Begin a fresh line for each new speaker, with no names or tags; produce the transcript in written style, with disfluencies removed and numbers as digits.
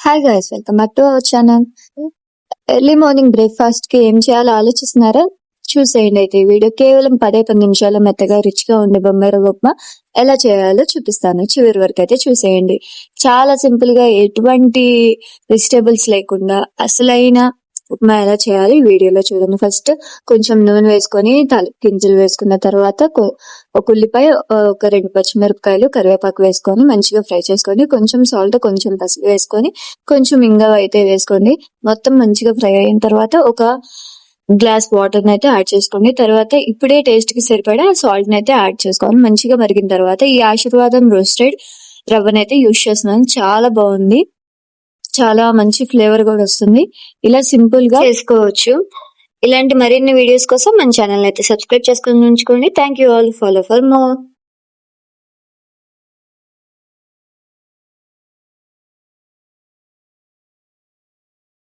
Hi guys, welcome back to our channel. Early morning breakfast కి ఏం చేయాలో ఆలోచిస్తున్నారా? చూసేయండి. అయితే ఈ వీడియో కేవలం 10 నిమిషాలు మెత్తగా రుచిగా ఉండే బొంబాయి రవ్వ ఉప్మా ఎలా చేయాలో చూపిస్తాను. చివరి వరకు అయితే చూసేయండి. చాలా సింపుల్ గా, ఎటువంటి వెజిటేబుల్స్ లేకుండా అసలైన ఉప్మా ఎలా చేయాలి ఈ వీడియోలో చూడండి. ఫస్ట్ కొంచెం నూనె వేసుకొని గింజలు వేసుకున్న తర్వాత ఒక ఉల్లిపాయ, ఒక 2 పచ్చిమిరపకాయలు, కరివేపాకు వేసుకొని మంచిగా ఫ్రై చేసుకొని, కొంచెం సాల్ట్, కొంచెం పసుపు వేసుకొని, కొంచెం ఇంగువ అయితే వేసుకోండి. మొత్తం మంచిగా ఫ్రై అయిన తర్వాత ఒక గ్లాస్ వాటర్ అయితే యాడ్ చేసుకోండి. తర్వాత ఇప్పుడే టేస్ట్ కి సరిపడా సాల్ట్ అయితే యాడ్ చేసుకోవాలి. మంచిగా మరిగిన తర్వాత ఈ ఆశీర్వాదం రోస్టెడ్ రవ్వనైతే యూజ్ చేస్తున్నాను. చాలా బాగుంది, చాలా మంచి ఫ్లేవర్ కూడా వస్తుంది. ఇలా సింపుల్ గా చేసుకోవచ్చు. ఇలాంటి మరిన్ని వీడియోస్ కోసం మన ఛానల్ అయితే సబ్స్క్రైబ్ చేసుకొని ఉంచుకోండి. Thank you all, follow for more.